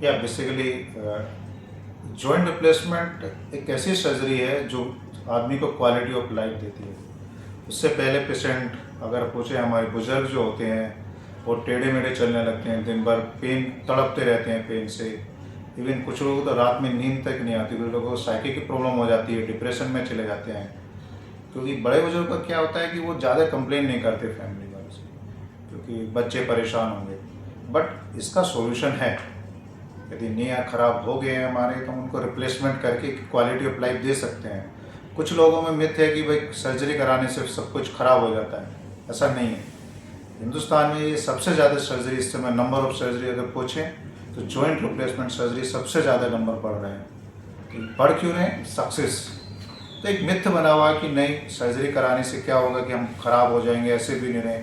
या basically joint replacement एक ऐसी सर्जरी है जो आदमी को क्वालिटी ऑफ लाइफ देती है। उससे पहले पेशेंट अगर पूछे, हमारे बुजुर्ग जो होते हैं वो टेढ़े मेढ़े चलने लगते हैं, दिन भर पेन तड़पते रहते हैं पेन से। इवन कुछ लोगों को तो रात में नींद तक नहीं आती, कुछ लोगों को साइकिल की प्रॉब्लम हो जाती है, डिप्रेशन में चले जाते हैं। क्योंकि बड़े बुजुर्ग का क्या होता है कि वो ज़्यादा कंप्लेन नहीं करते फैमिली वालों से, क्योंकि बच्चे परेशान होंगे। बट इसका सॉल्यूशन है, यदि नींद खराब हो गए हैं हमारे तो उनको रिप्लेसमेंट करके क्वालिटी ऑफ लाइफ दे सकते हैं। कुछ लोगों में मिथ है कि भाई सर्जरी कराने से सब कुछ खराब हो जाता है, ऐसा नहीं है। हिंदुस्तान में ये सबसे ज़्यादा सर्जरी, इस समय नंबर ऑफ सर्जरी अगर पूछें तो जॉइंट रिप्लेसमेंट सर्जरी सबसे ज़्यादा नंबर बढ़ रहे हैं। तो बढ़ क्यों रहे हैं? सक्सेस। तो एक मिथ बना हुआ है कि नहीं सर्जरी कराने से क्या होगा कि हम खराब हो जाएंगे, ऐसे भी नहीं रहे।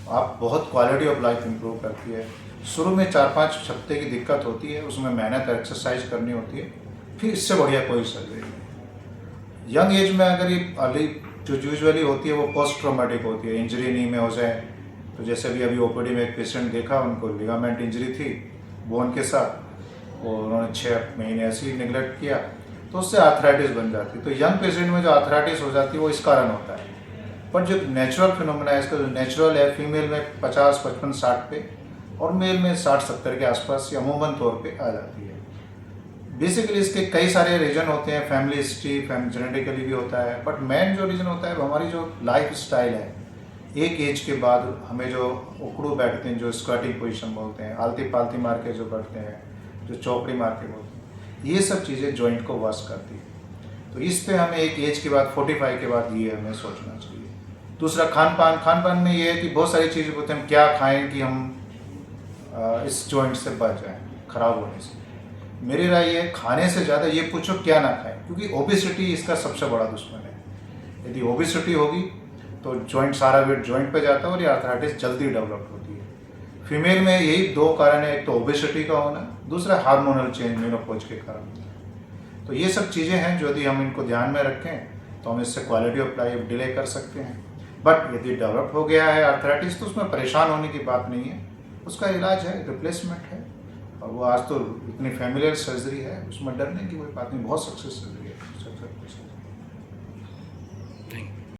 आप बहुत क्वालिटी ऑफ लाइफ इंप्रूव करती है। शुरू में 4-5 हफ्ते की दिक्कत होती है, उसमें मेहनत एक्सरसाइज करनी होती है, फिर इससे बढ़िया कोई सर्जरी नहीं। यंग एज में अगर ये अर्ली जो यूजुअली होती है वो पोस्ट ट्रॉमेटिक होती है, इंजरी नी में हो जाए। तो जैसे भी अभी ओपीडी में एक पेशेंट देखा, उनको लिगामेंट इंजरी थी बोन के साथ, वो उन्होंने 6 महीने ऐसे ही निगलेक्ट किया तो उससे आर्थराइटिस बन जाती है। तो यंग पेशेंट में जो आर्थराइटिस हो जाती है वो इस कारण होता है। पर जो नेचुरल फिनोमेना है, इसका जो नेचुरल है, फीमेल में 50, 55, 60 पे और मेल में 60-70 के आसपास या अमूमन तौर पे आ जाती है। बेसिकली इसके कई सारे रीजन होते हैं, फैमिली हिस्ट्री, जेनेटिकली भी होता है, बट मेन जो रीजन होता है वो हमारी जो लाइफ स्टाइल है। एक एज के बाद हमें जो उकड़ू बैठते हैं, जो स्क्वाटिंग पोजीशन बोलते हैं, आलती पालती मार के जो बैठते हैं, जो चौकड़ी मार के बोलते हैं, ये सब चीज़ें जॉइंट को वॉश करती है। तो इस पे हमें एक एज के बाद 45 के बाद ये हमें सोचना चाहिए। दूसरा खान पान में ये है कि बहुत सारी चीज़ें बोलते हैं हम क्या खाएं कि हम इस जॉइंट से बच जाएं खराब होने से। मेरी राय है खाने से ज़्यादा ये पूछो क्या ना खाएं, क्योंकि ओबेसिटी इसका सबसे बड़ा दुश्मन है। यदि ओबेसिटी होगी तो जॉइंट, सारा वेट जॉइंट पे जाता है और ये आर्थराइटिस जल्दी डेवलप होती है। फीमेल में यही 2 कारण है, एक तो ओबेसिटी का होना, दूसरा हार्मोनल चेंज मेनोपॉज के कारण। तो ये सब चीज़ें हैं जो यदि हम इनको ध्यान में रखें तो हम इससे क्वालिटी ऑफ लाइफ डिले कर सकते हैं। बट यदि डेवलप हो गया है आर्थराइटिस तो उसमें परेशान होने की बात नहीं है, उसका इलाज है, रिप्लेसमेंट है। और वो आज तो इतनी फैमिलियर सर्जरी है, उसमें डरने की कोई बात नहीं, बहुत सक्सेस सर्जरी है।